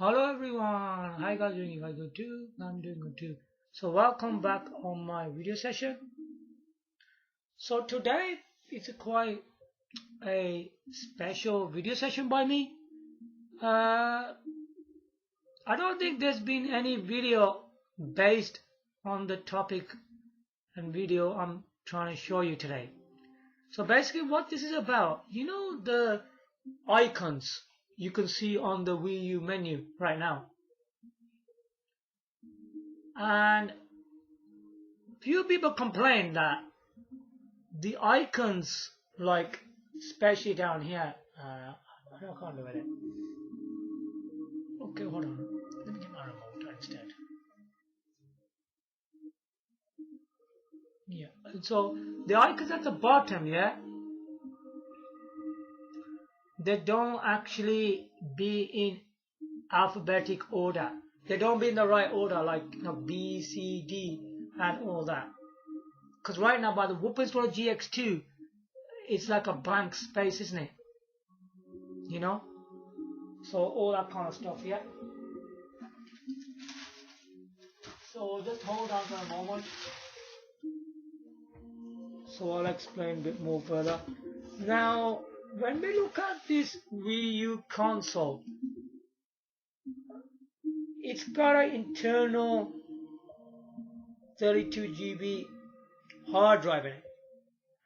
Hello everyone, how you guys doing? You guys good too? I'm doing good too. So welcome back on my video session. So today it's quite a special video session by me. I don't think there's been any video based on the topic and video I'm trying to show you today. So basically what this is about, you know the icons you can see on the Wiiu menu right now, and few people complain that the icons, like especially down here, I can't do it. Okay, hold on, let me get my remote instead. Yeah, so the icons at the bottom, yeah, they don't actually be in alphabetic order. They don't be in the right order, like B, C, D, and all that. Because right now, by the Wiiu installer GX2, it's like a blank space, isn't it? You know? So all that kind of stuff, yeah. So just hold on for a moment. So I'll explain a bit more further. Now, when we look at this Wiiu console, it's got an internal 32 GB hard drive in it,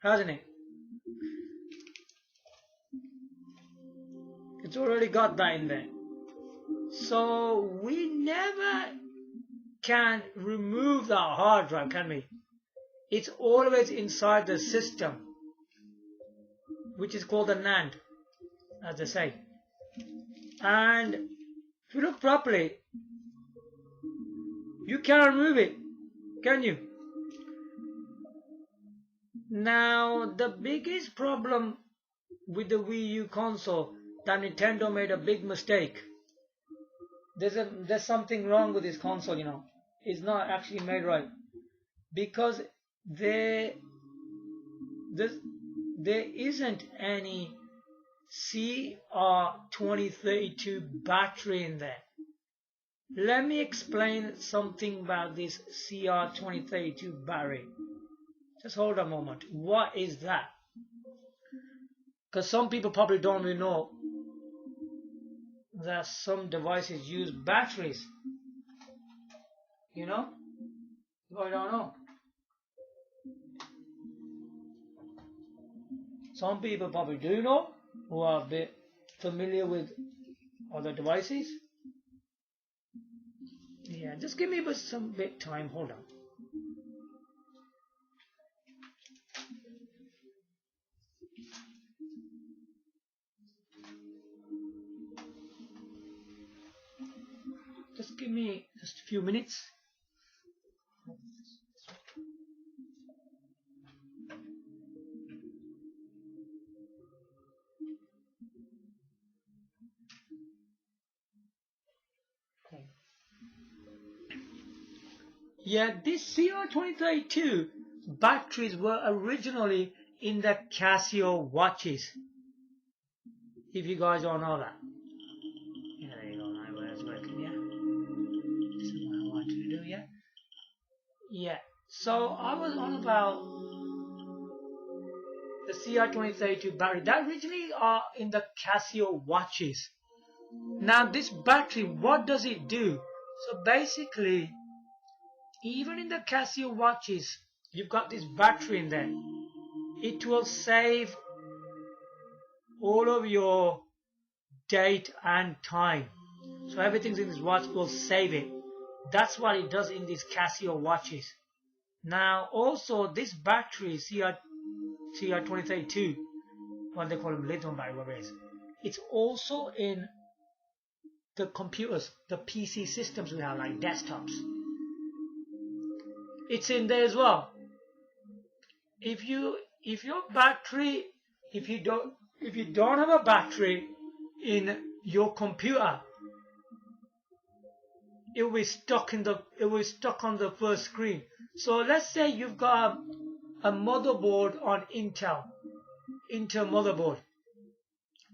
hasn't it? It's already got that in there. So we never can remove that hard drive, can we? It's always inside the system, which is called the NAND, as they say. And if you look properly, you can't remove it, can you? Now, the biggest problem with the Wiiu console, that Nintendo made a big mistake. There's something wrong with this console, you know. It's not actually made right, because there isn't any CR2032 battery in there. Let me explain something about this CR2032 battery. Just hold a moment. What is that? Because some people probably don't really know that some devices use batteries. You know? I don't know. Some people probably do know, who are a bit familiar with other devices. Yeah, just give me some bit time. Hold on. Just give me just a few minutes. Okay. Yeah, these CR2032 batteries were originally in the Casio watches. If you guys don't know that. Yeah, there you go, now it's working, yeah? This is what I want you to do, yeah? Yeah, so I was on about the CR2032 battery that originally are in the Casio watches. Now this battery, what does it do? So basically, even in the Casio watches, you've got this battery in there. It will save all of your date and time. So everything in this watch will save it. That's what it does in these Casio watches. Now also this battery, CR2032, what they call them, lithium battery, whatever it is, it's also in the computers, the PC systems we have, like desktops. It's in there as well. If you don't have a battery in your computer, it will be stuck on the first screen. So let's say you've got a motherboard on Intel motherboard.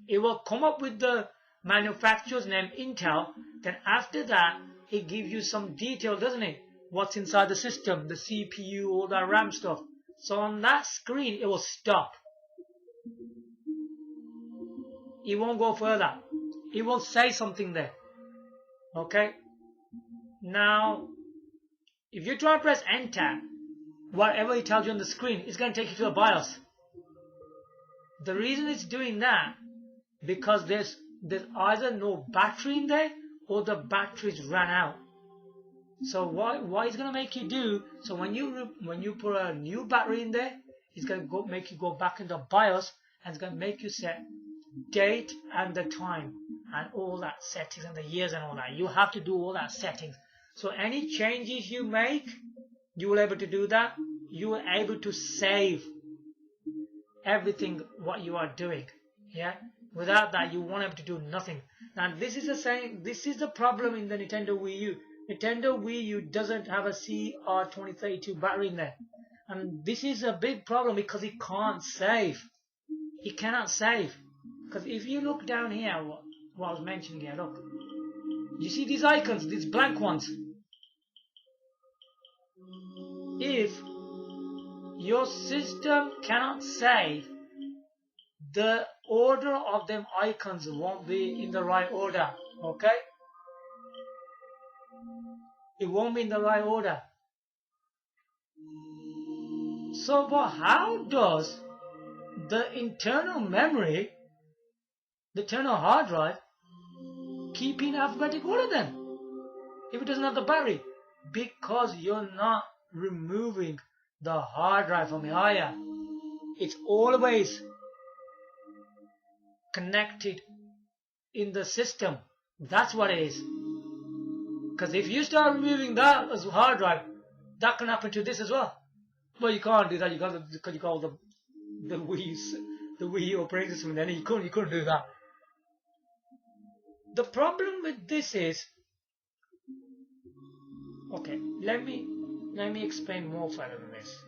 It will come up with the manufacturer's name Intel, then after that it gives you some detail, doesn't it? What's inside the system, the CPU, all that RAM stuff. So on that screen it will stop. It won't go further. It will say something there. Okay? Now, if you try to press enter, whatever it tells you on the screen, it's going to take you to a BIOS. The reason it's doing that, because there's either no battery in there or the batteries ran out. So what it's going to make you do, so when you put a new battery in there, it's going to make you go back into BIOS, and it's going to make you set date and the time and all that settings and the years and all that. You have to do all that settings. So any changes you make, you will be able to do that. You will be able to save everything what you are doing. Yeah. Without that, you won't be able to do nothing. Now this is the problem in the Nintendo Wii U. Nintendo Wii U doesn't have a CR2032 battery in there, and this is a big problem because it can't save. It cannot save. Because if you look down here, what I was mentioning here, look. You see these icons, these blank ones? If your system cannot save, the order of them icons won't be in the right order, okay? It won't be in the right order. So, but how does the internal memory, the internal hard drive, keep in alphabetic order then, if it doesn't have the battery? Because you're not removing the hard drive from it, are you? It's always connected in the system. That's what it is. Because if you start removing that as a hard drive, that can happen to this as well. Well, you can't do that. You got because you got the Wii operating system, then you couldn't do that. The problem with this is, okay, let me explain more further than this.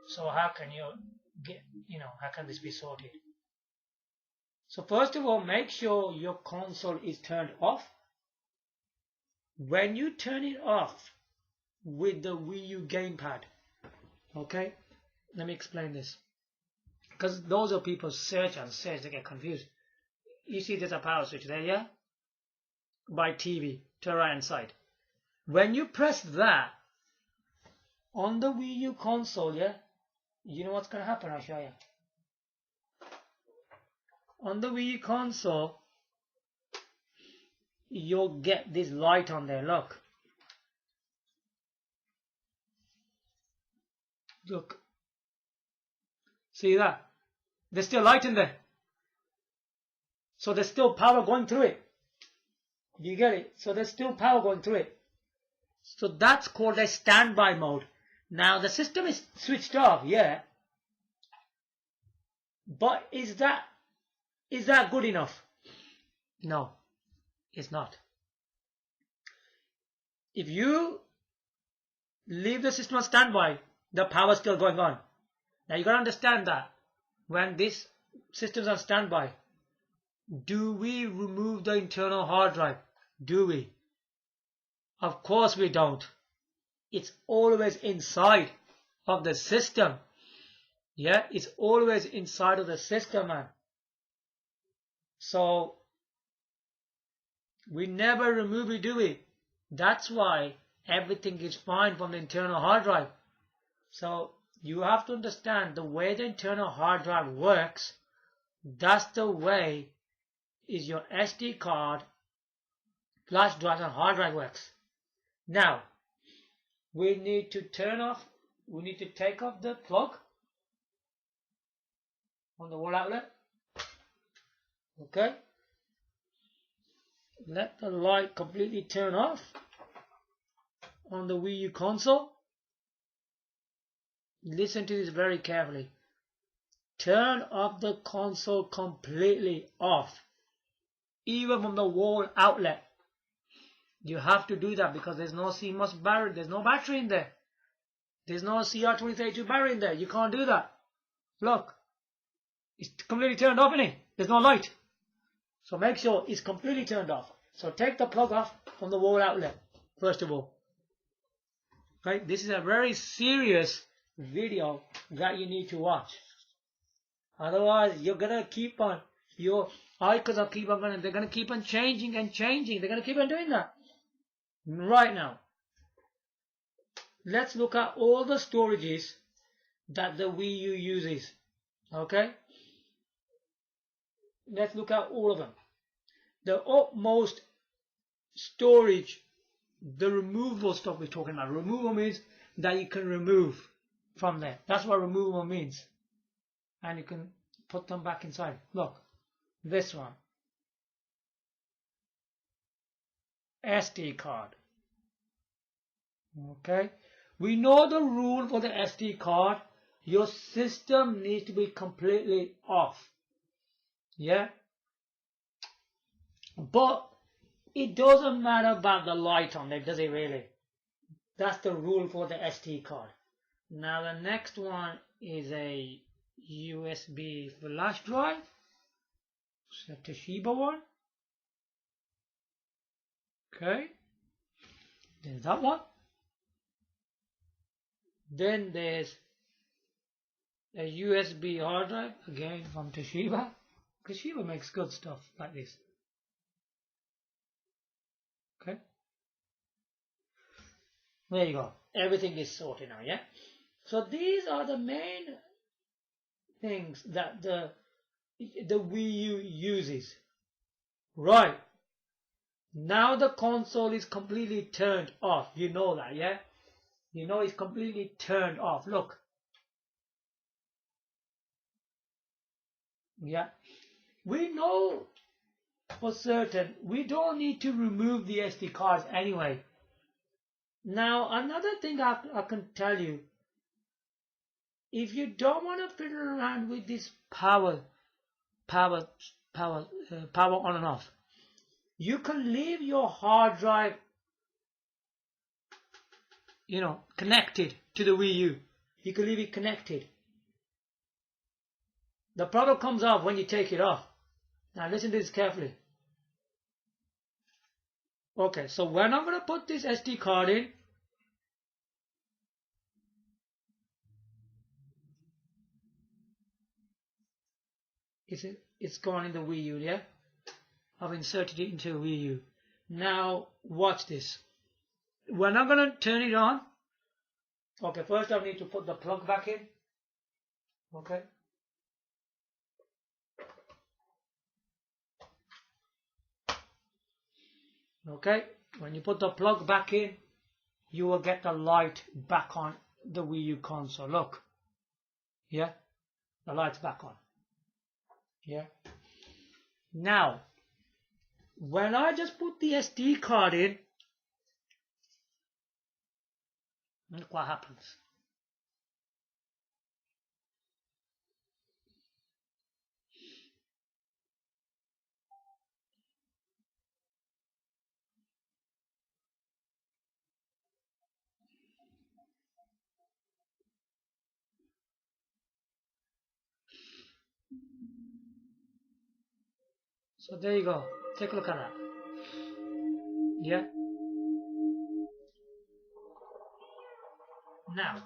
So how can you get, how can this be sorted? So first of all, make sure your console is turned off. When you turn it off with the Wii U gamepad, okay, let me explain this. Because those are people search and search, they get confused. You see there's a power switch there, yeah? By TV, to the right hand side. When you press that on the Wii U console, yeah, you know what's going to happen? I'll show you. On the Wii U console, you'll get this light on there, look. Look. See that? There's still light in there. So there's still power going through it. You get it? So there's still power going through it. So that's called a standby mode. Now the system is switched off, yeah. But is that good enough? No, it's not. If you leave the system on standby, the power is still going on. Now you gotta understand that when this system's on standby, do we remove the internal hard drive? Do we? Of course we don't. It's always inside of the system. Yeah, it's always inside of the system, man. So we never remove it, do we? That's why everything is fine from the internal hard drive. So you have to understand the way the internal hard drive works. That's the way is your SD card, flash drive and hard drive works. Now we need to take off the plug on the wall outlet. Okay, let the light completely turn off on the Wii U console. Listen to this very carefully. Turn off the console completely off, even from the wall outlet. You have to do that because there's no CMOS battery. There's no battery in there. There's no CR2032 battery in there. You can't do that. Look, it's completely turned off, isn't it? There's no light. So make sure it's completely turned off. So take the plug off from the wall outlet, first of all. Okay, this is a very serious video that you need to watch. Otherwise, you're gonna keep on, your icons are they're gonna keep on changing and changing. They're gonna keep on doing that. Right now, let's look at all the storages that the Wiiu uses. Okay? Let's look at all of them. The utmost storage, the removable stuff we're talking about. Removal means that you can remove from there. That's what removable means. And you can put them back inside. Look, this one. SD card. Okay? We know the rule for the SD card. Your system needs to be completely off. Yeah? But it doesn't matter about the light on it, does it really? That's the rule for the SD card. Now the next one is a USB flash drive. It's a Toshiba one. Okay. There's that one. Then there's a USB hard drive, again from Toshiba. Toshiba makes good stuff like this. Okay. There you go. Everything is sorted now, yeah? So these are the main things that the Wiiu uses. Right. Now the console is completely turned off. You know that, yeah? You know it's completely turned off. Look. Yeah. We know for certain we don't need to remove the SD cards anyway. Now another thing I can tell you, if you don't want to fiddle around with this power on and off, you can leave your hard drive, connected to the Wiiu. You can leave it connected. The problem comes off when you take it off. Now listen to this carefully. Okay, so when I'm going to put this SD card in, it's gone in the Wiiu, yeah? I've inserted it into a Wiiu. Now watch this. When I'm going to turn it on, okay, first I need to put the plug back in. Okay. Okay, when you put the plug back in, you will get the light back on the Wiiu console. Look, yeah, the light's back on. Yeah. Now, when I just put the SD card in, look what happens. So there you go. Take a look at that. Yeah. Now,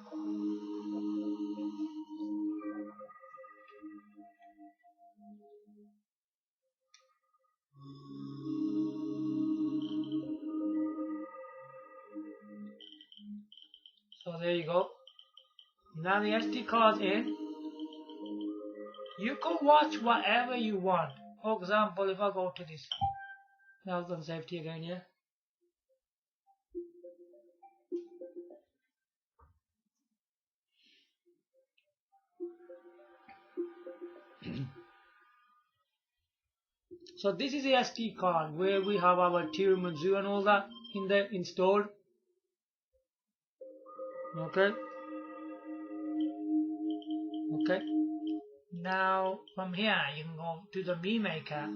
so there you go. Now the SD card's in. You can watch whatever you want. For example, if I go to this health and safety again, yeah. So this is the SD card where we have our Tiramisu and all that in there installed. Okay. Okay. Now from here you can go to the Mi Maker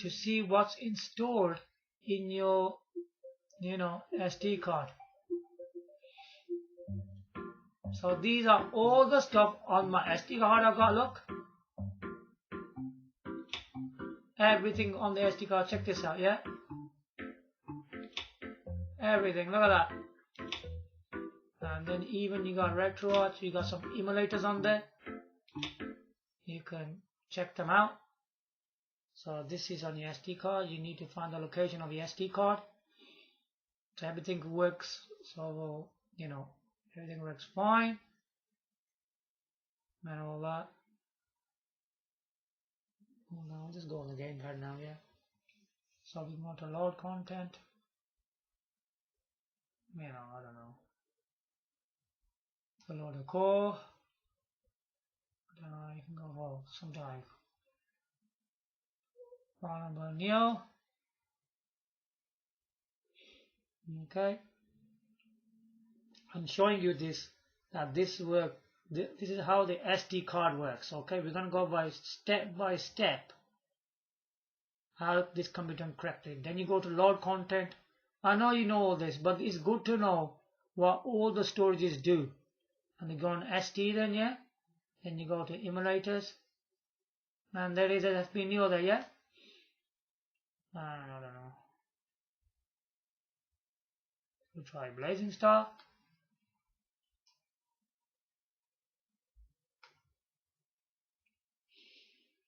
to see what's installed in your SD card. So these are all the stuff on my SD card I've got. Look. everything on the SD card. Check this out, yeah? Everything, look at that. And then even you got retro, you got some emulators on there. You can check them out. So this is on your SD card. You need to find the location of the SD card. So everything works. So, you know, everything works fine. And all that. Hold on, I'll just go on the gamepad now, yeah. So we want to load content. You know, I don't know. So load a core. I don't know, you can go for some type. File number new. Okay. I'm showing you this, that this work. This is how the SD card works. Okay, we're gonna go by step how this can be done correctly. Then you go to load content. I know you know all this, but it's good to know what all the storages do. And you go on SD then, yeah. Then you go to emulators, and there is a FB Neo there, yeah. I don't know. We'll try Blazing Star.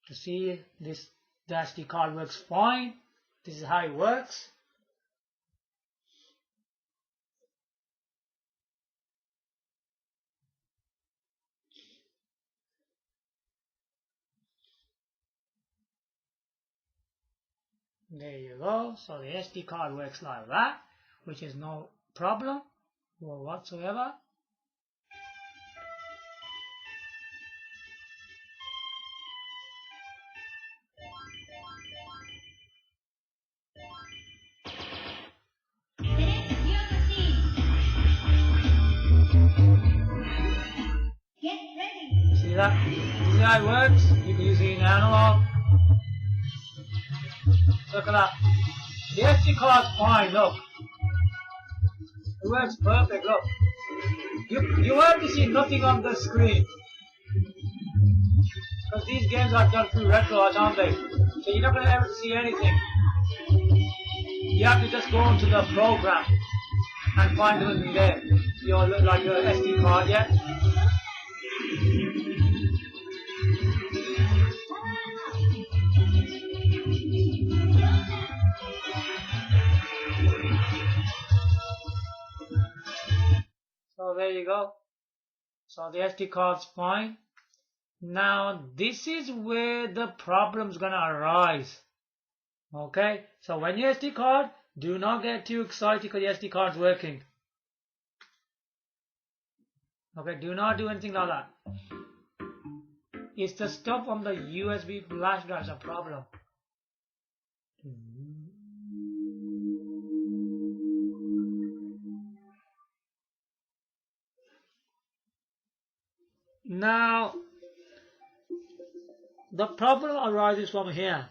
To see this, the SD card works fine. This is how it works. There you go. So the SD card works like that, which is no problem whatsoever. See that? See how it works? You can use it in analog. Look at that. The SD card's fine, look. It works perfect, look. You have to see nothing on the screen. Because these games are done through retro, aren't they? So you're not going to ever see anything. You have to just go into the program and find everything there. Like your SD card, yeah? So there you go. So the SD card's fine. Now this is where the problem's gonna arise. Okay, so when your SD card, do not get too excited because your SD card's working. Okay, do not do anything like that. It's the stuff on the USB flash drive's a problem. Now, the problem arises from here.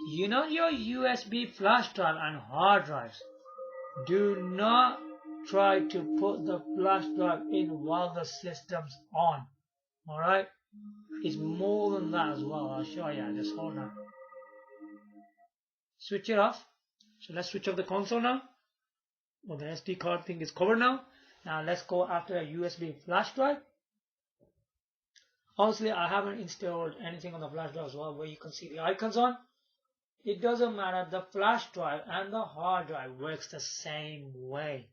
You know your USB flash drive and hard drives. Do not try to put the flash drive in while the system's on. Alright? It's more than that as well. I'll show you. Just hold on. Switch it off. So let's switch off the console now. Well, the SD card thing is covered now. Now let's go after a USB flash drive. Obviously, I haven't installed anything on the flash drive as well where you can see the icons on. It doesn't matter. The flash drive and the hard drive works the same way.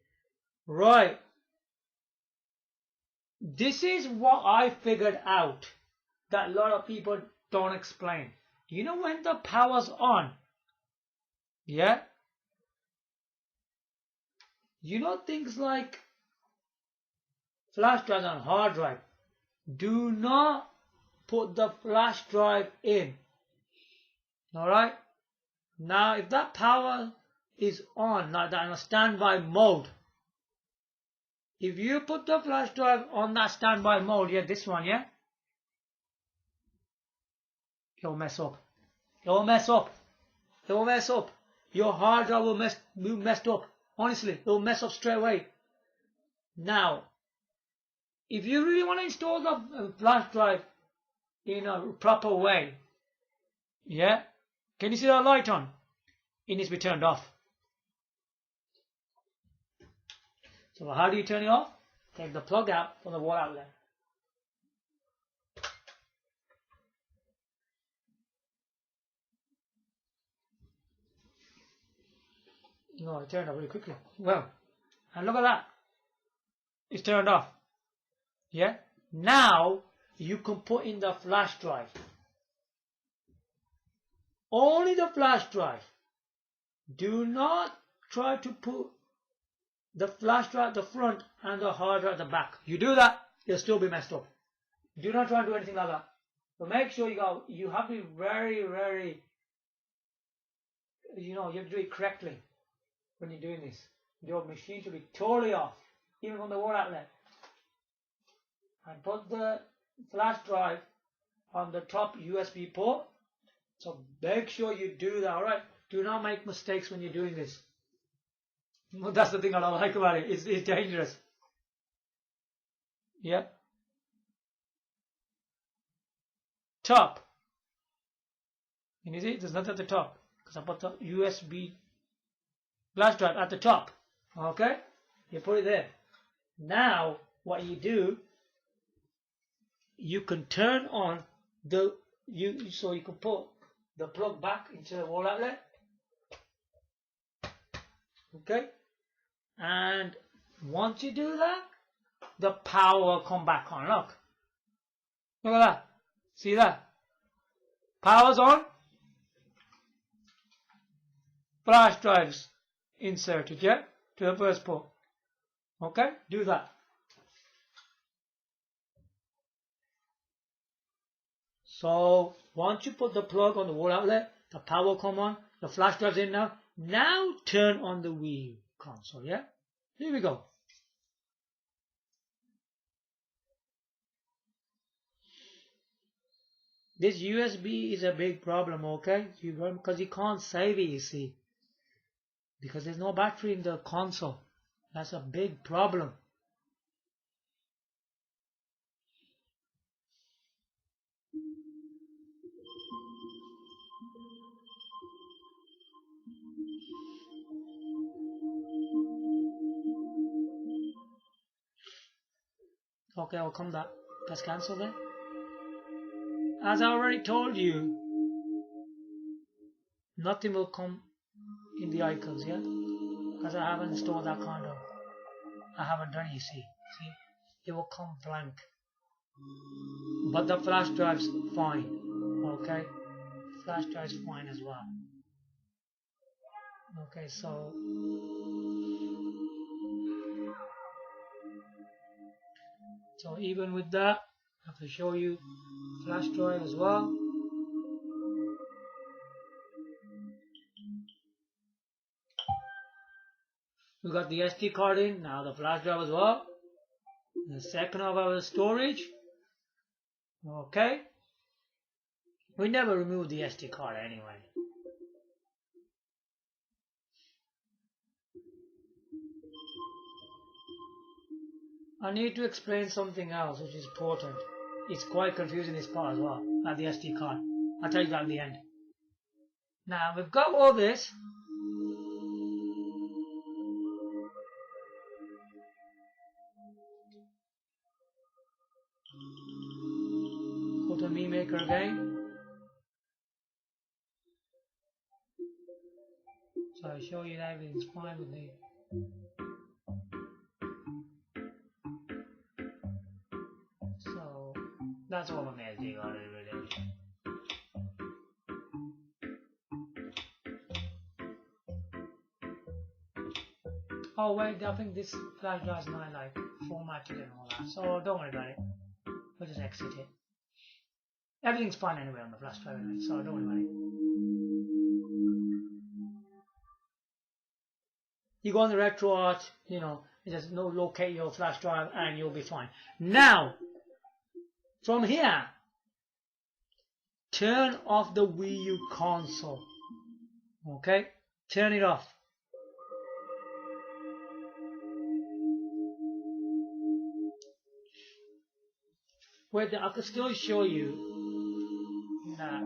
Right. This is what I figured out that a lot of people don't explain. You know when the power's on? Yeah? You know things like flash drive and hard drive. Do not put the flash drive in. Alright? Now if that power is on, like that in a standby mode, if you put the flash drive on that standby mode, yeah, this one, yeah, it'll mess up. It'll mess up. It'll mess up. Your hard drive will be messed up. Honestly, it'll mess up straight away. Now, if you really want to install the flash drive in a proper way. Yeah? Can you see that light on? It needs to be turned off. So how do you turn it off? Take the plug out from the wall outlet. No, it turned off very quickly. Well, and look at that. It's turned off. Yeah? Now you can put in the flash drive. Only the flash drive. Do not try to put the flash drive at the front and the hard drive at the back. You do that, you'll still be messed up. Do not try and do anything like that. But make sure you have to be very, very, you have to do it correctly when you're doing this. Your machine should be totally off, even from the wall outlet. And put the flash drive on the top USB port. So make sure you do that, alright? Do not make mistakes when you're doing this. That's the thing I don't like about it. It's dangerous. Yep. Top. Can you see? There's nothing at the top. Because I put the USB flash drive at the top. Okay? You put it there. Now, what you do, you can turn on so you can put the plug back into the wall outlet. Okay? And once you do that, the power will come back on. Look. Look at that. See that? Power's on. Flash drives inserted, yeah? To the first port. Okay? Do that. So, once you put the plug on the wall outlet, the power will come on, the flash drive's in now. Now turn on the Wiiu console, yeah? Here we go. This USB is a big problem, okay? Because you can't save it, you see. Because there's no battery in the console. That's a big problem. Okay, I'll come back. Press cancel then. As I already told you, nothing will come in the icons, yeah? Because I haven't installed that kind of. I haven't done it, you see. See? It will come blank. But the flash drive's fine. Okay? Flash drive's fine as well. Okay, so even with that, I have to show you flash drive as well. We got the SD card in, now the flash drive as well. The second of our storage. Okay. We never remove the SD card anyway. I need to explain something else which is important. It's quite confusing, this part as well, like the SD card. I'll tell you that at the end. Now we've got all this. Go to Me Maker again. So I show you that everything's fine with me. So that's all I'm editing on it really. Oh wait, I think this flash drive is not like formatted and all that, so don't worry about it. We'll just exit it. Everything's fine anyway on the flash drive anyway, so don't worry about it. You go on the RetroArch, you just locate your flash drive and you'll be fine. Now, from here, turn off the Wiiu console. Okay? Turn it off. Wait, I can still show you that.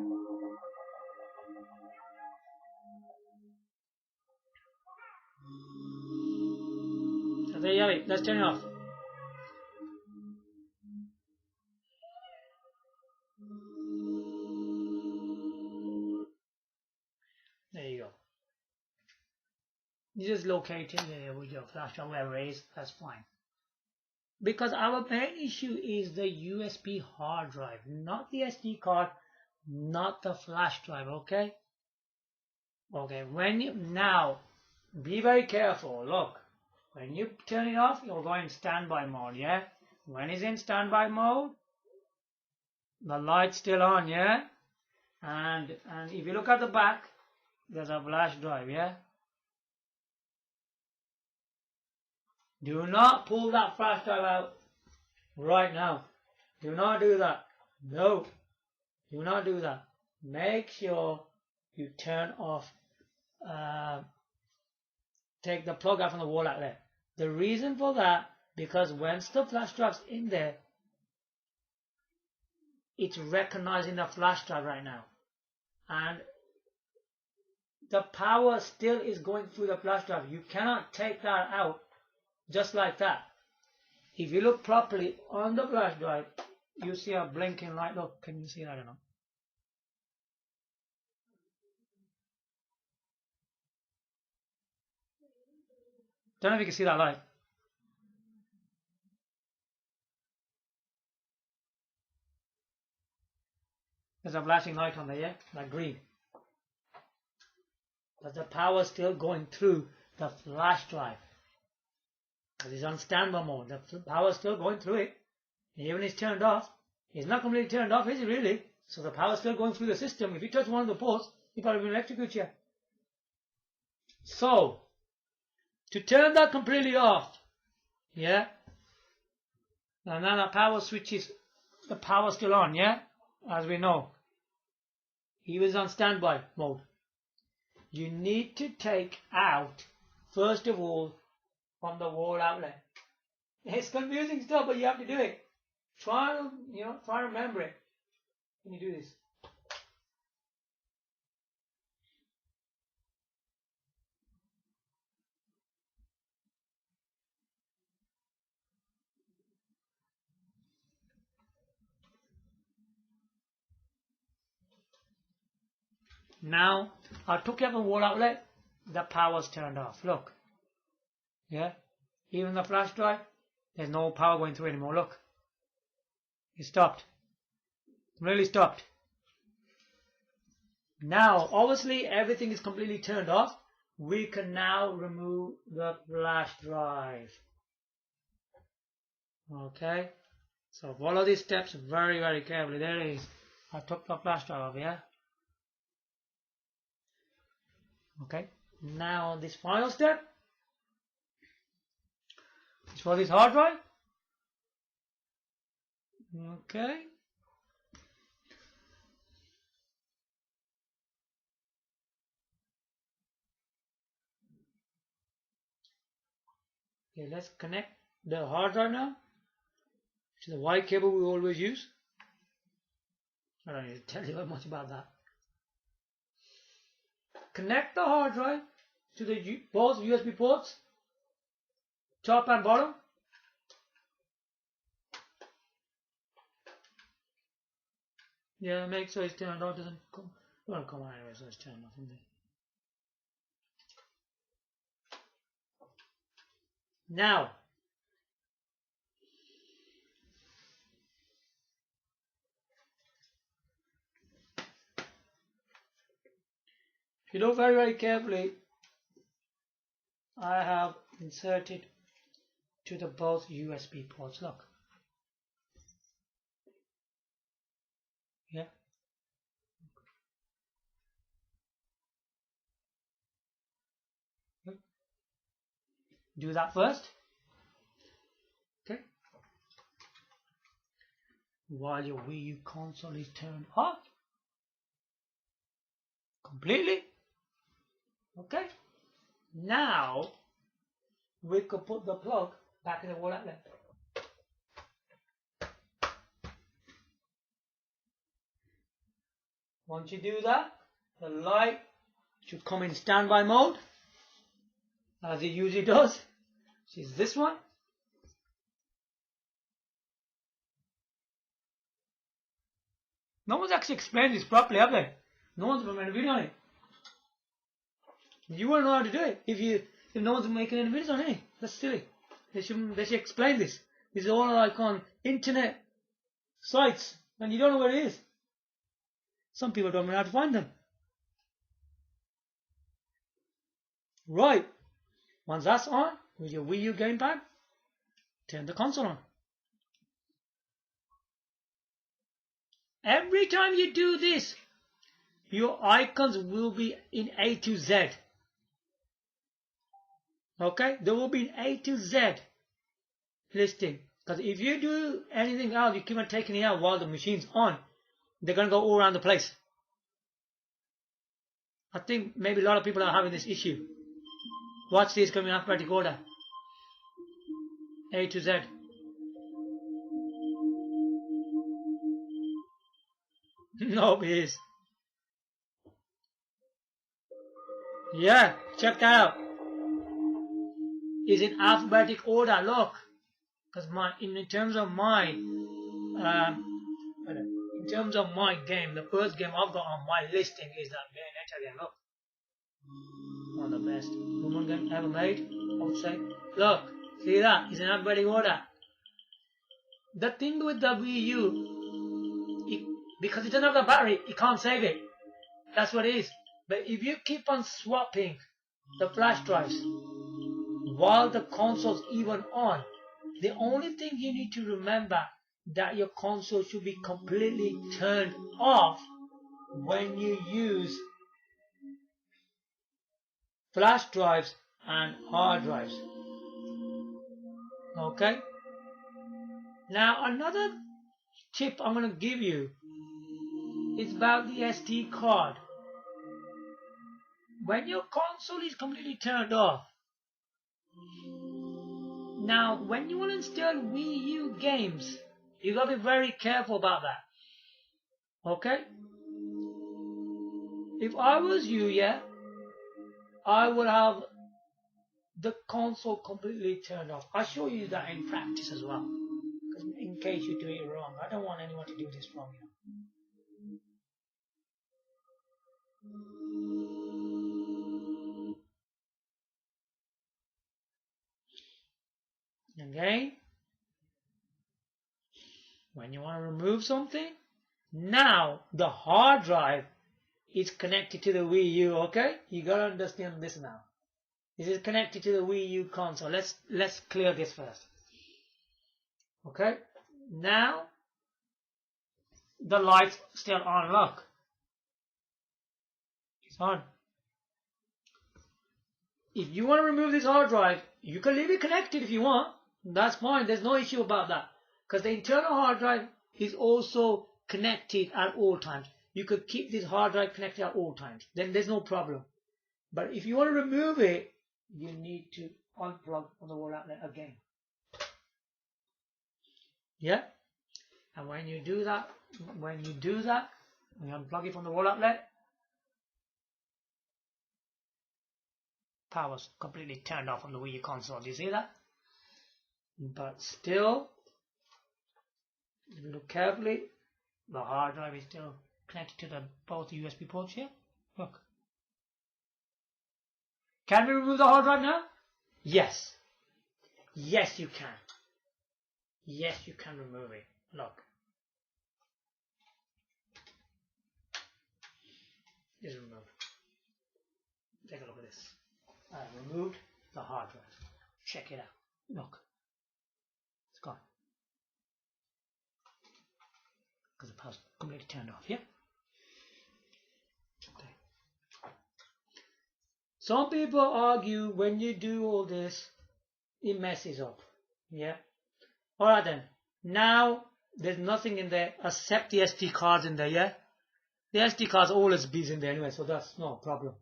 So there you have it. Let's turn it off. There you go. You just locate it there with your flash drive, wherever it is, that's fine. Because our main issue is the USB hard drive, not the SD card, not the flash drive, okay? Okay, when you, now, be very careful, look, when you turn it off, you'll go in standby mode, yeah? When it's in standby mode, the light's still on, yeah? And if you look at the back, there's a flash drive, yeah? Do not pull that flash drive out right now. Do not do that. No. Do not do that. Make sure you turn off, take the plug out from the wall outlet. The reason for that, because once the flash drive's in there, it's recognizing the flash drive right now. And the power still is going through the flash drive. You cannot take that out just like that. If you look properly on the flash drive, you see a blinking light. Look, can you see that or not? Don't know if you can see that light. There's a flashing light on there, yeah? Like green. But the power is still going through the flash drive. Because it's on standby mode. The power is still going through it. Even it's turned off. It's not completely turned off, is it really? So the power is still going through the system. If you touch one of the ports, you probably will electrocute you. So, to turn that completely off, yeah? And now the power switch is, the power still on, yeah? As we know. He was on standby mode. You need to take out, first of all, from the wall outlet. It's confusing stuff, but you have to do it. Try to remember it when you do this. Now, I took out the wall outlet, the power's turned off. Look. Yeah? Even the flash drive, there's no power going through anymore. Look. It stopped. Really stopped. Now, obviously, everything is completely turned off. We can now remove the flash drive. Okay? So follow these steps very, very carefully. There it is. I took the flash drive off, yeah? Okay. Now, this final step is for this hard drive. Okay. Okay, let's connect the hard drive now to the white cable we always use. I don't need to tell you much about that. Connect the hard drive to the both USB ports, top and bottom. Yeah, make sure it's turned off. Doesn't come on anyway, so it's turned off. Isn't it? Now, if you look very, very carefully, I have inserted to the both USB ports. Look. Yeah. Do that first. Okay. While your Wiiu console is turned off completely. Okay. Now we could put the plug back in the wall outlet. Once you do that, the light should come in standby mode, as it usually does, which is this one. No one's actually explained this properly, have they? No one's made a video on it. You won't know how to do it if no one's making any videos on it. That's silly. They should explain this. This is all like on internet sites, and you don't know where it is. Some people don't know how to find them. Right. Once that's on, with your Wii U gamepad, turn the console on. Every time you do this, your icons will be in A to Z. Okay? There will be an A to Z listing. Because if you do anything else, you keep on taking it out while the machine's on, they're going to go all around the place. I think maybe a lot of people are having this issue. Watch this coming in alphabetical order. A to Z. No, it is. Yeah, check that out. It's in alphabetic order, look. Because in terms of my game, the first game I've got on my listing is that Bayonetta game, look. One of the best woman game ever made, I would say. Look, see that? It's in alphabetic order. The thing with the Wii U, because it doesn't have the battery, it can't save it. That's what it is. But if you keep on swapping the flash drives while the console's even on, the only thing you need to remember that your console should be completely turned off when you use flash drives and hard drives. Okay? Now another tip I'm going to give you is about the SD card. When your console is completely turned off, now when you want to install Wii U games, you got to be very careful about that. Okay? If I was you, yeah, I would have the console completely turned off. I'll show you that in practice as well. In case you do it wrong. I don't want anyone to do this wrong, you know. Again, when you want to remove something, now the hard drive is connected to the Wii U, okay? You gotta understand this now. This is connected to the Wii U console. Let's clear this first. Okay? Now the light's still on, look. It's on. If you want to remove this hard drive, you can leave it connected if you want. That's fine. There's no issue about that. Because the internal hard drive is also connected at all times. You could keep this hard drive connected at all times. Then there's no problem. But if you want to remove it, you need to unplug from the wall outlet again. Yeah? And when you do that, when you unplug it from the wall outlet, power's completely turned off on the Wii U console. Do you see that? But still, if you look carefully, the hard drive is still connected to both USB ports here. Look. Can we remove the hard drive now? Yes. Yes, you can. Yes, you can remove it. Look. It's removed. Take a look at this. I removed the hard drive. Check it out. Look. It's gone. Because the power's completely turned off, yeah? Okay. Some people argue when you do all this, it messes up. Yeah? Alright then. Now, there's nothing in there except the SD cards in there, yeah? The SD cards always be in there anyway, so that's no problem.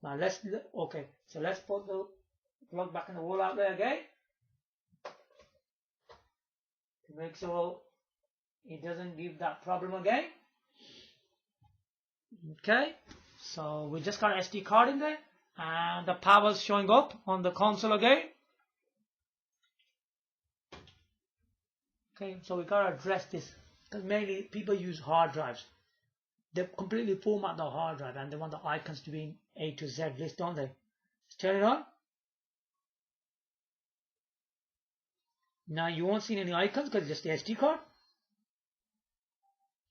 Now let's put the plug back in the wall out there again. To make sure it doesn't give that problem again. Okay, so we just got an SD card in there, and the power's showing up on the console again. Okay, so we gotta address this because mainly people use hard drives. They completely format the hard drive and they want the icons to be in A to Z list, don't they? Let's turn it on. Now you won't see any icons because it's just the SD card.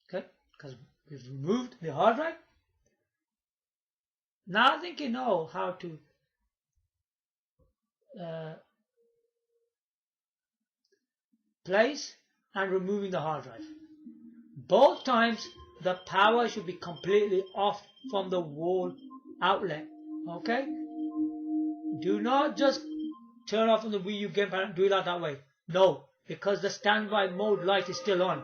Okay, because we've removed the hard drive. Now I think you know how to place and removing the hard drive. Both times the power should be completely off from the wall outlet. Okay? Do not just turn off from the Wiiu gamepad and do it that way. No, because the standby mode light is still on.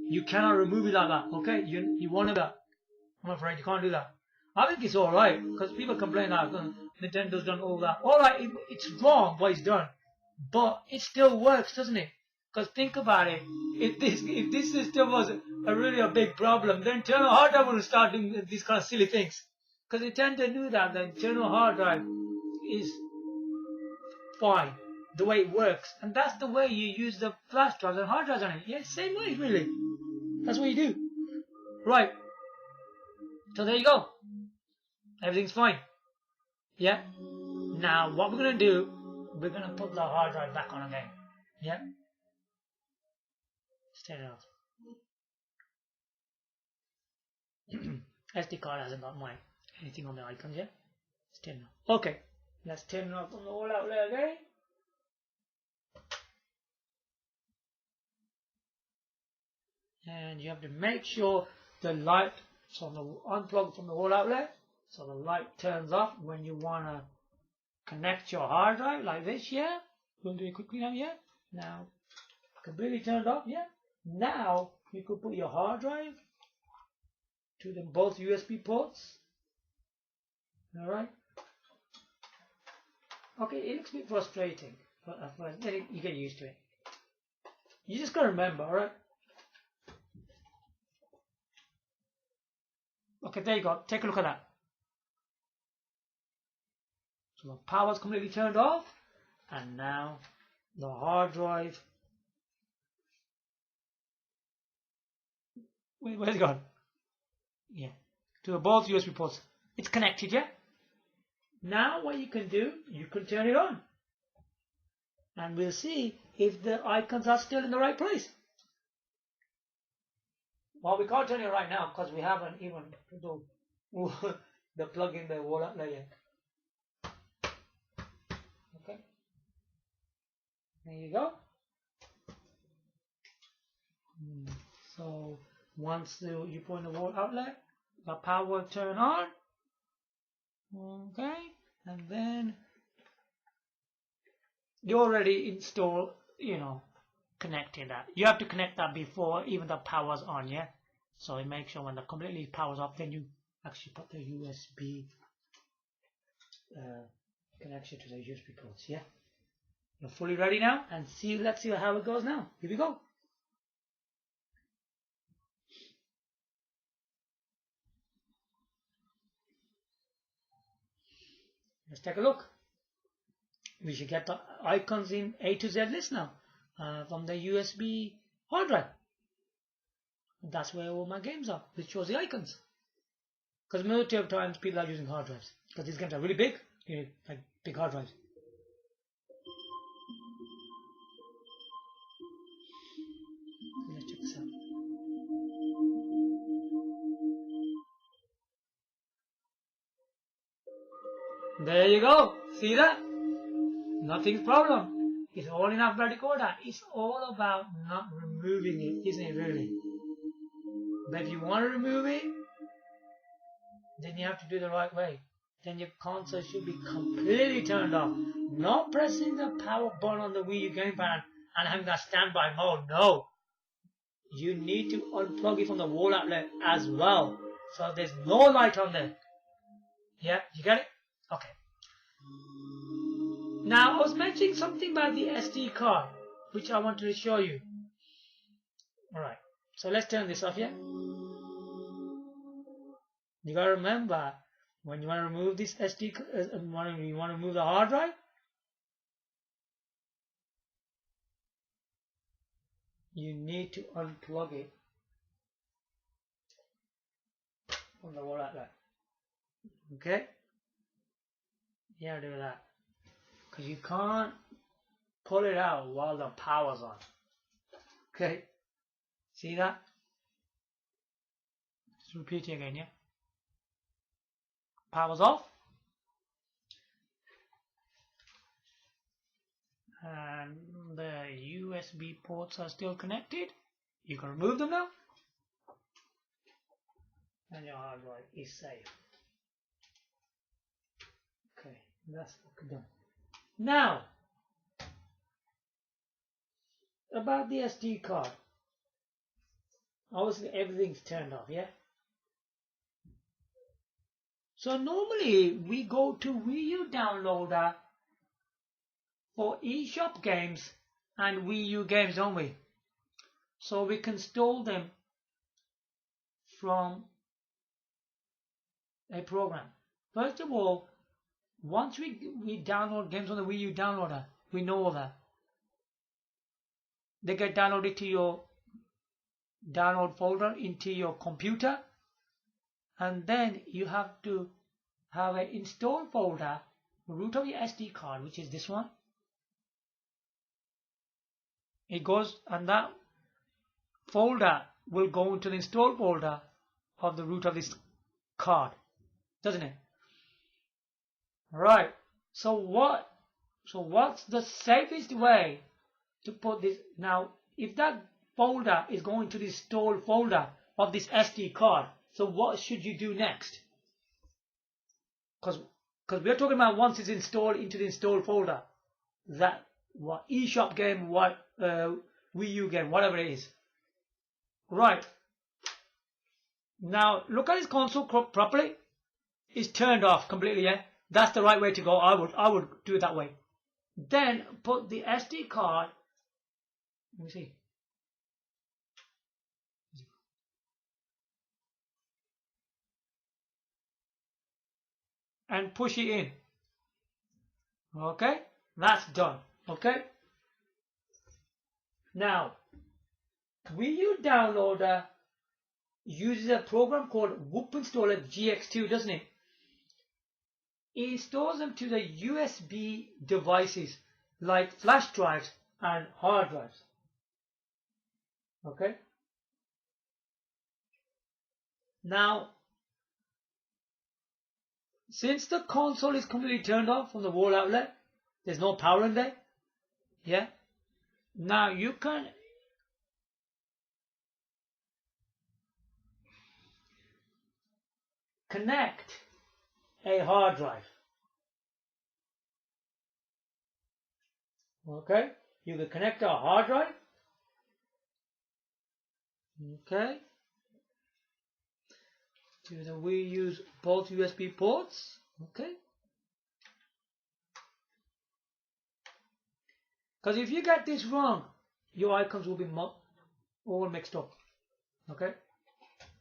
You cannot remove it like that. Okay? You want to do that. I'm afraid you can't do that. I think it's alright because people complain that Nintendo's done all that. Alright, it's wrong what it's done, but it still works, doesn't it? Because think about it, if this system was a big problem, then internal hard drive would start doing these kind of silly things. Because Nintendo knew that the internal hard drive is fine, the way it works, and that's the way you use the flash drives and hard drives on it. Yeah, same way really. That's what you do. Right. So there you go. Everything's fine. Yeah. Now what we're gonna do, we're gonna put the hard drive back on again. Yeah. Turn it off. SD card hasn't got anything on the icons yet. Let's turn it off. Okay. Let's turn it off on the whole outlet again. And you have to make sure the light unplug from the wall outlet, so the light turns off when you want to connect your hard drive like this. Yeah, we'll do it quickly now. Yeah, now completely turned off. Yeah, now you could put your hard drive to both USB ports. All right. Okay, it looks a bit frustrating, but then you get used to it. You just gotta remember, all right. Okay, there you go. Take a look at that. So the power's completely turned off, and now the hard drive. Wait, where's it gone? Yeah, to both USB ports. It's connected, yeah? Now what you can do, you can turn it on. And we'll see if the icons are still in the right place. Well, we can't turn it right now because we haven't even put the plug in the wall outlet yet. Okay. There you go. So once you put in the wall outlet, the power will turn on. Okay, and then you already install, connecting that. You have to connect that before even the power's on, yeah? So it makes sure when the completely power's off, then you actually put the USB connection to the USB ports, yeah? You're fully ready now, and let's see how it goes now. Here we go. Let's take a look. We should get the icons in A to Z list now from the USB hard drive. That's where all my games are, which shows the icons. Because majority of times people are using hard drives. Because these games are really big, you need like big hard drives. Let's check this out. There you go. See that? Nothing's problem. It's all in alphabetical order. It's all about not removing it, isn't it really? But if you want to remove it, then you have to do the right way. Then your console should be completely turned off. Not pressing the power button on the Wiiu gamepad and having that standby mode. No. You need to unplug it from the wall outlet as well. So there's no light on there. Yeah, you get it? Okay. Now, I was mentioning something about the SD card, which I wanted to show you. Alright, so let's turn this off, yeah? You gotta remember, when you want to remove this SD, you want to remove the hard drive, you need to unplug it from the wall outlet. Okay? You gotta do that. Because you can't pull it out while the power's on. Okay? See that? Just repeat it again, yeah? Power's off. And the USB ports are still connected. You can remove them now. And your hard drive is safe. Okay, that's done. Now, about the SD card. Obviously everything's turned off, yeah? So normally we go to Wiiu downloader for eShop games and Wiiu games, don't we? So we can install them from a program. First of all, once we download games on the Wiiu downloader, we know all that. They get downloaded to your download folder into your computer, and then you have to have an install folder, root of your SD card, which is this one. It goes, and that folder will go into the install folder of the root of this card, doesn't it? Right. So what's the safest way to put this? Now, if that folder is going to the install folder of this SD card, so what should you do next? Because we're talking about once it's installed into the install folder, that what eShop game, what Wiiu game, whatever it is. Right. Now look at this console properly. It's turned off completely. Yeah, that's the right way to go. I would do it that way. Then put the SD card. Let me see. And push it in. Okay, that's done. Okay. Now, Wiiu downloader uses a program called Whoop Installer GX2, doesn't it? It installs them to the USB devices like flash drives and hard drives. Okay. Now, since the console is completely turned off from the wall outlet, there's no power in there. Yeah. Now you can connect a hard drive. Okay. You can connect a hard drive. Okay. We use both USB ports. Okay. Because if you get this wrong, your icons will be all mixed up. Okay.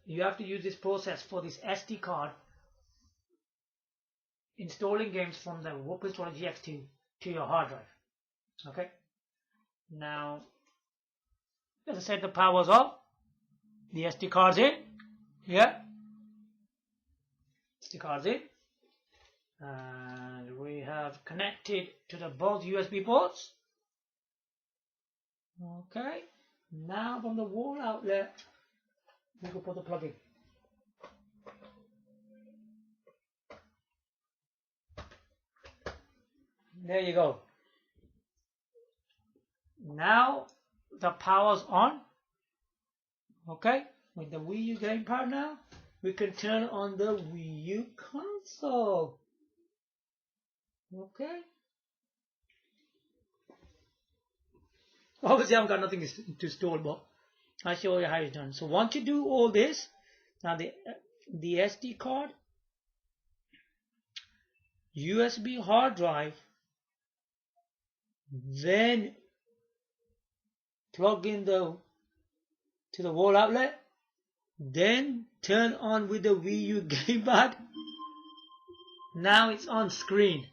You have to use this process for this SD card installing games from the Whoop Installer GX2 to your hard drive. Okay. Now, as I said, the power's off. The SD card's in. Yeah. SD card's in. And we have connected to the both USB ports. Okay. Now from the wall outlet, we can put the plug in. There you go. Now the power's on. Okay, with the Wiiu gamepad now, we can turn on the Wiiu console. Okay. Obviously, I haven't got nothing to install, but I'll show you how it's done. So once you do all this, now the SD card, USB hard drive, then plug in to the wall outlet, then turn on with the Wii U gamepad. Now it's on screen.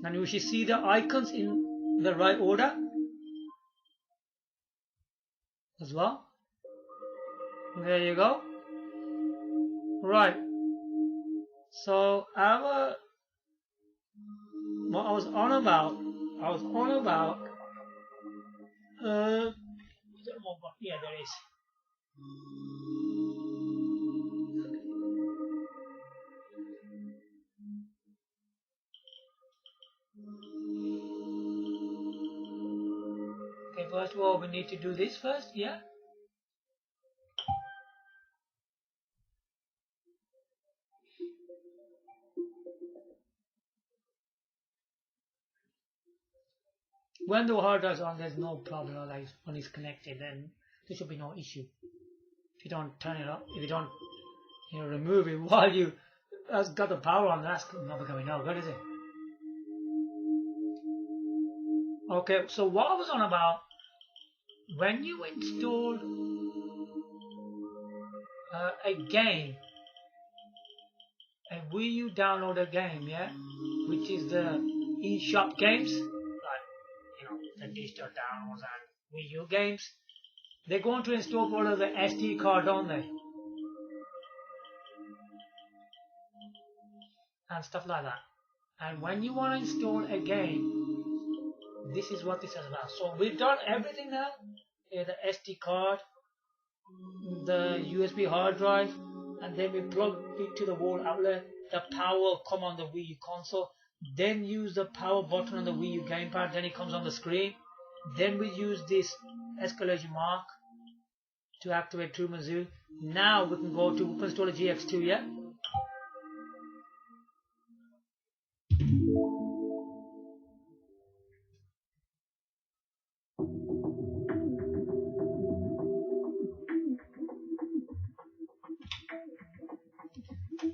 And you should see the icons in the right order as well. There you go. Right. So what I was on about, yeah, there is. Okay, first of all, we need to do this first, yeah? When the hard drive is on, there's no problem. Like when it's connected, then there should be no issue. If you don't turn it off, if you don't, remove it while you got the power on, that's not becoming no good, is it? Okay, so what I was on about, when you install a game, a Wii U downloader game, yeah, which is the eShop games, the digital downloads and Wii U games, they're going to install all of the SD card, don't they? And stuff like that. And when you want to install a game, this is what this is about. So we've done everything now. The SD card, the USB hard drive, and then we plug it to the wall outlet. The power will come on the Wii U console. Then use the power button on the Wii U gamepad. Then it comes on the screen. Then we use this exclamation mark to activate True Mizzou. Now we can go to install a GX2, yeah?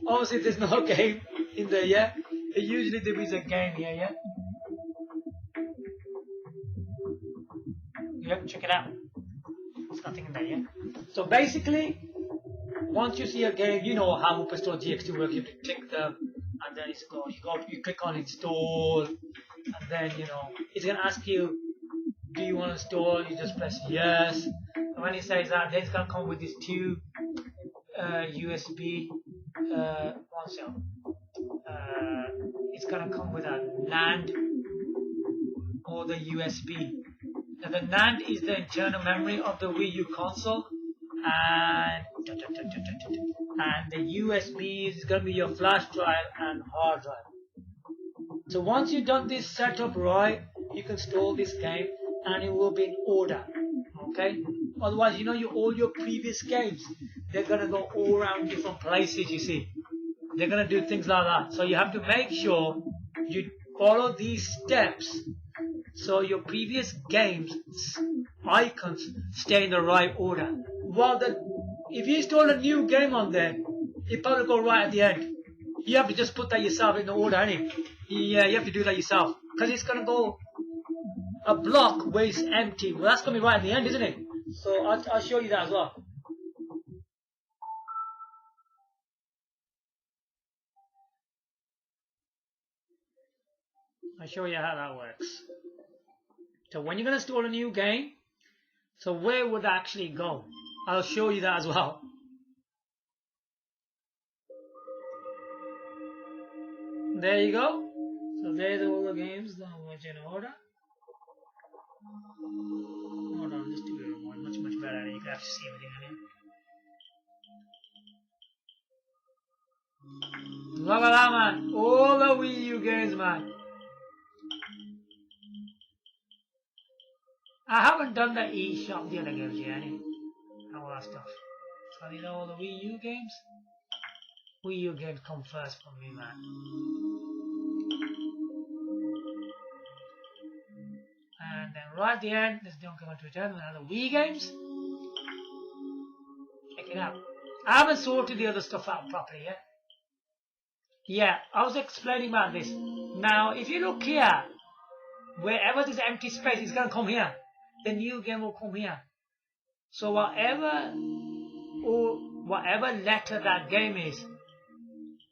Obviously there's no game in there, yeah? Usually there is a game here, yeah? Yep, check it out. There's nothing in there, yeah? So basically, once you see a game, you know how Install GX2 works. You have to click the, and then you click on install, and then it's gonna ask you, do you want to install? You just press yes. And when it says that, then it's gonna come with these two USB. It's gonna come with a NAND or the USB. Now the NAND is the internal memory of the Wii U console, and the USB is gonna be your flash drive and hard drive. So once you've done this setup right, you can install this game, and it will be in order. Okay. Otherwise, all your previous games, they're gonna go all around different places. You see, they're gonna do things like that. So you have to make sure you follow these steps, so your previous games icons stay in the right order. Well, if you install a new game on there, it probably go right at the end. You have to just put that yourself in the order, ain't it? Yeah, you have to do that yourself, because it's gonna go a block where it's empty. Well, that's gonna be right at the end, isn't it? So I'll show you that as well. I'll show you how that works. So when you're going to install a new game, so where would that actually go? I'll show you that as well. There you go. So there's all the games that are in order. Hold on, just do it much better. You can actually see everything in here. Look at that, man. All the Wii U games, man. I haven't done the eShop, the other games yet, and all that stuff. So these are all the Wii U games. Wii U games come first for me, man. And then right at the end, there's Don't Come to Return, another Wii games. Check it out. I haven't sorted the other stuff out properly yet. Yeah, I was explaining about this. Now, if you look here, wherever there's empty space, it's going to come here. The new game will come here. So whatever or whatever letter that game is.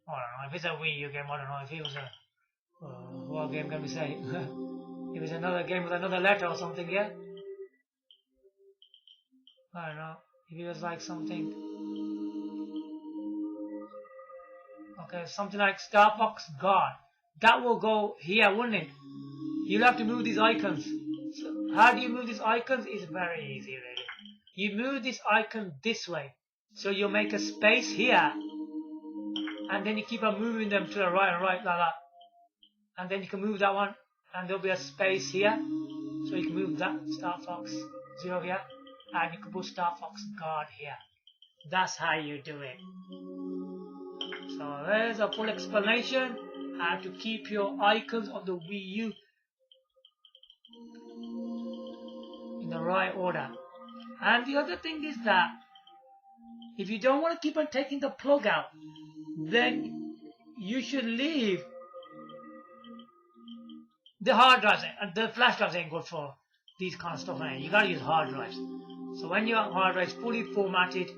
I don't know if it's a Wiiu game. I don't know if it was a what game can we say? If it's another game with another letter or something, yeah. I don't know if it was like something. Okay, something like Star Fox God. That will go here, wouldn't it? You'll have to move these icons. So how do you move these icons? It's very easy, really. You move this icon this way. So you'll make a space here. And then you keep on moving them to the right and right, like that. And then you can move that one. And there'll be a space here. So you can move that Star Fox 0 here. And you can put Star Fox God here. That's how you do it. So there's a full explanation how to keep your icons of the Wii U in the right order. And the other thing is that if you don't want to keep on taking the plug out, then you should leave the hard drives. The flash drives ain't good for these kind of stuff. You gotta use hard drives. So when your hard drive is fully formatted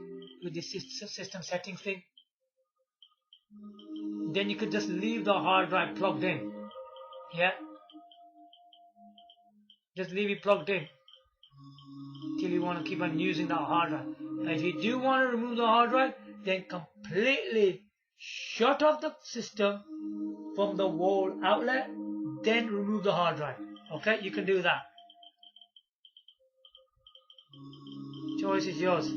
with the system settings thing, then you could just leave the hard drive plugged in. Yeah? Just leave it plugged in till you want to keep on using that hard drive. And if you do want to remove the hard drive, then completely shut off the system from the wall outlet, then remove the hard drive. Okay? You can do that. Choice is yours.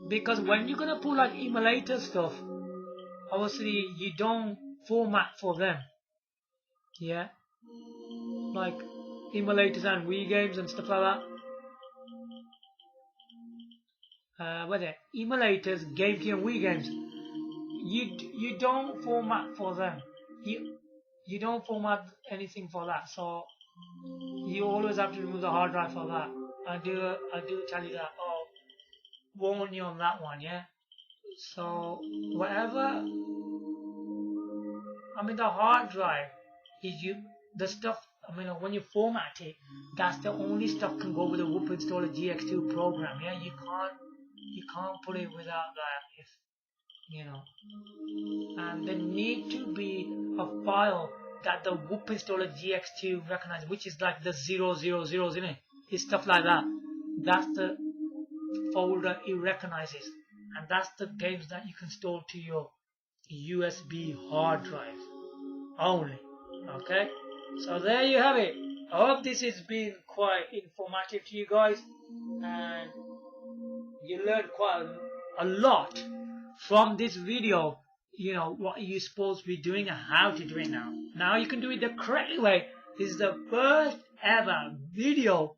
Because when you're gonna put like emulator stuff, obviously you don't format for them. Yeah? Like emulators and Wii games and stuff like that. What are they? Emulators, GameCube and Wii games. You don't format for them. You don't format anything for that. So you always have to remove the hard drive for that. I do tell you that. Oh, warn you on that one, yeah. So whatever. I mean, the hard drive is the stuff. I mean, when you format it, that's the only stuff can go with the Whoop Installer GX2 program. Yeah, you can't put it without that. If you know, and there need to be a file that the Whoop Installer GX2 recognizes, which is like the 000s, isn't it? It's stuff like that. That's the folder it recognizes, and that's the games that you can store to your USB hard drive only. Okay, so there you have it. I hope this has been quite informative to you guys, and you learned quite a lot from this video. You know what you're supposed to be doing and how to do it now. Now you can do it the correct way. This is the first ever video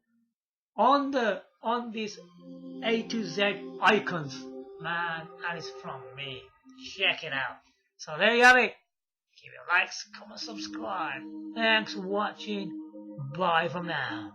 on this A to Z icons, man, and it's from me. Check it out. So there you have it. Give it a like, comment, subscribe. Thanks for watching. Bye for now.